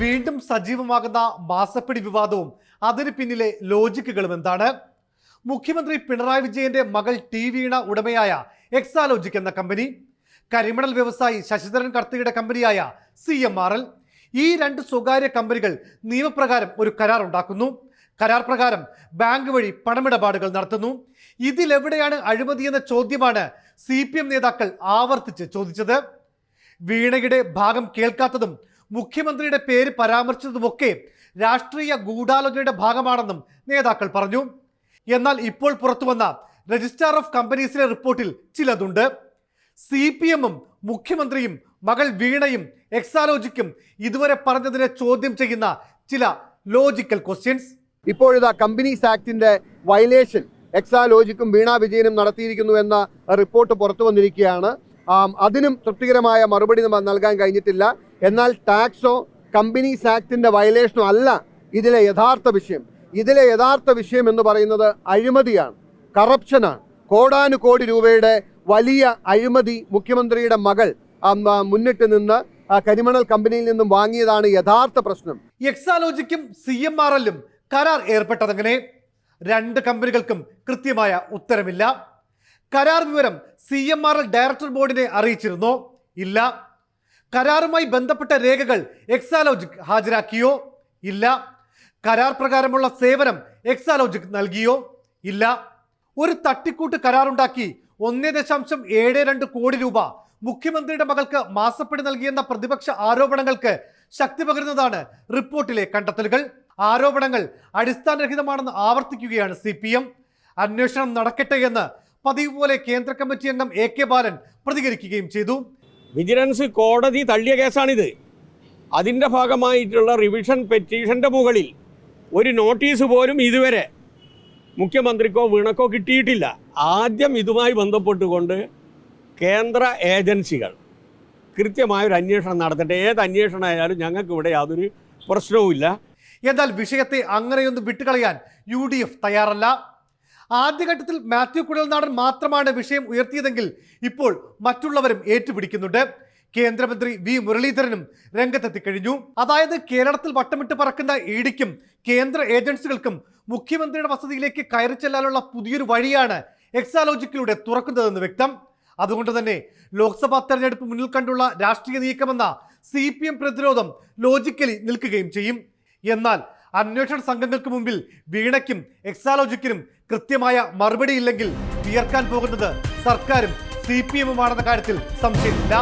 വീണ്ടും സജീവമാകുന്ന മാസപ്പടി വിവാദവും അതിന് പിന്നിലെ ലോജിക്കുകളും എന്താണ്? മുഖ്യമന്ത്രി പിണറായി വിജയന്റെ മകൾ ടി വീണ ഉടമയായ എക്സാലോജിക് എന്ന കമ്പനി, കരിമണൽ വ്യവസായി ശശിധരൻ കർത്തിയുടെ കമ്പനിയായ CMRL, ഈ രണ്ട് സ്വകാര്യ കമ്പനികൾ നിയമപ്രകാരം ഒരു കരാർ ഉണ്ടാക്കുന്നു. കരാർ പ്രകാരം ബാങ്ക് വഴി പണമിടപാടുകൾ നടത്തുന്നു. ഇതിലെവിടെയാണ് അഴിമതി എന്ന ചോദ്യമാണ് CPM നേതാക്കൾ ആവർത്തിച്ച് ചോദിച്ചത്. വീണയുടെ ഭാഗം കേൾക്കാത്തതും മുഖ്യമന്ത്രിയുടെ പേര് പരാമർശിച്ചതുമൊക്കെ രാഷ്ട്രീയ ഗൂഢാലോചനയുടെ ഭാഗമാണെന്നും നേതാക്കൾ പറഞ്ഞു. എന്നാൽ ഇപ്പോൾ പുറത്തുവന്ന രജിസ്ട്രാർ ഓഫ് കമ്പനീസിലെ റിപ്പോർട്ടിൽ ചിലതുണ്ട്. CPM-ഉം മുഖ്യമന്ത്രിയും മകൾ വീണയും എക്സാലോജിക്കും ഇതുവരെ പറഞ്ഞതിനെ ചോദ്യം ചെയ്യുന്ന ചില ലോജിക്കൽ ക്വസ്റ്റ്യൻസ്. ഇപ്പോഴിതാ കമ്പനീസ് ആക്ടിന്റെ വയലേഷൻ എക്സാലോജിക്കും വീണ വിജയനും നടത്തിയിരിക്കുന്നു എന്ന റിപ്പോർട്ട് പുറത്തു വന്നിരിക്കുകയാണ്. അതിനും തൃപ്തികരമായ മറുപടി നൽകാൻ കഴിഞ്ഞിട്ടില്ല. എന്നാൽ ടാക്സോ കമ്പനീസ് ആക്ടിന്റെ വയലേഷനോ അല്ല ഇതിലെ യഥാർത്ഥ വിഷയം. ഇതിലെ യഥാർത്ഥ വിഷയം എന്ന് പറയുന്നത് അഴിമതിയാണ്, കറപ്ഷനാണ്. കോടാനുകോടി രൂപയുടെ വലിയ അഴിമതി മുഖ്യമന്ത്രിയുടെ മകൾ മുന്നിട്ട് നിന്ന് കരിമണൽ കമ്പനിയിൽ നിന്നും വാങ്ങിയതാണ് യഥാർത്ഥ പ്രശ്നം. എക്സാലോജിക്കും CMRL-ഉം കരാർ ഏർപ്പെട്ടതെങ്ങനെ? രണ്ട് കമ്പനികൾക്കും കൃത്യമായ ഉത്തരമില്ല. കരാർ വിവരം CMRL ഡയറക്ടർ ബോർഡിനെ അറിയിച്ചിരുന്നോ? ഇല്ല. കരാറുമായി ബന്ധപ്പെട്ട രേഖകൾ എക്സാലോജിക് ഹാജരാക്കിയോ? ഇല്ല. കരാർ പ്രകാരമുള്ള സേവനം എക്സാലോജിക് നൽകിയോ? ഇല്ല. ഒരു തട്ടിക്കൂട്ട് കരാറുണ്ടാക്കി 1.72 കോടി രൂപ മുഖ്യമന്ത്രിയുടെ മകൾക്ക് മാസപ്പടി നൽകിയെന്ന പ്രതിപക്ഷ ആരോപണങ്ങൾക്ക് ശക്തി പകരുന്നതാണ് റിപ്പോർട്ടിലെ കണ്ടെത്തലുകൾ. ആരോപണങ്ങൾ അടിസ്ഥാനരഹിതമാണെന്ന് ആവർത്തിക്കുകയാണ് CPM. അന്വേഷണം നടക്കട്ടെ എന്ന് പതിവ് പോലെ കേന്ദ്ര കമ്മിറ്റി അംഗം AK ബാലൻ പ്രതികരിക്കുകയും ചെയ്തു. വിജിലൻസ് കോടതി തള്ളിയ കേസാണിത്. അതിൻ്റെ ഭാഗമായിട്ടുള്ള റിവിഷൻ പെറ്റീഷൻ്റെ മുകളിൽ ഒരു നോട്ടീസ് പോലും ഇതുവരെ മുഖ്യമന്ത്രിക്കോ വീണക്കോ കിട്ടിയിട്ടില്ല. ആദ്യം ഇതുമായി ബന്ധപ്പെട്ടുകൊണ്ട് കേന്ദ്ര ഏജൻസികൾ കൃത്യമായൊരു അന്വേഷണം നടത്തട്ടെ. ഏത് അന്വേഷണമായാലും ഞങ്ങൾക്ക് ഇവിടെ യാതൊരു പ്രശ്നവുമില്ല. എന്നാൽ വിഷയത്തെ അങ്ങനെയൊന്നും വിട്ടുകളയാൻ UDF തയ്യാറല്ല. ആദ്യഘട്ടത്തിൽ മാത്യു കുഴൽനാടൻ മാത്രമാണ് വിഷയം ഉയർത്തിയതെങ്കിൽ ഇപ്പോൾ മറ്റുള്ളവരും ഏറ്റുപിടിക്കുന്നുണ്ട്. കേന്ദ്രമന്ത്രി V മുരളീധരനും രംഗത്തെത്തിക്കഴിഞ്ഞു. അതായത് കേരളത്തിൽ വട്ടമിട്ട് പറക്കുന്ന EDക്കും കേന്ദ്ര ഏജൻസികൾക്കും മുഖ്യമന്ത്രിയുടെ വസതിയിലേക്ക് കയറി ചെല്ലാനുള്ള പുതിയൊരു വഴിയാണ് എക്സാലോജിക്കിലൂടെ തുറക്കുന്നതെന്ന് വ്യക്തം. അതുകൊണ്ട് തന്നെ ലോക്സഭാ തെരഞ്ഞെടുപ്പ് മുന്നിൽ കണ്ടുള്ള രാഷ്ട്രീയ നീക്കമെന്ന CPM പ്രതിരോധം ലോജിക്കലി നിൽക്കുകയും ചെയ്യും. എന്നാൽ അന്വേഷണ സംഘങ്ങൾക്ക് മുമ്പിൽ വീണയ്ക്കും എക്സാലോജിക്കിനും കൃത്യമായ മറുപടിയില്ലെങ്കിൽ വിയർക്കാൻ പോകുന്നത് സർക്കാരും CPM-ഉമാണെന്ന കാര്യത്തിൽ സംശയമില്ല.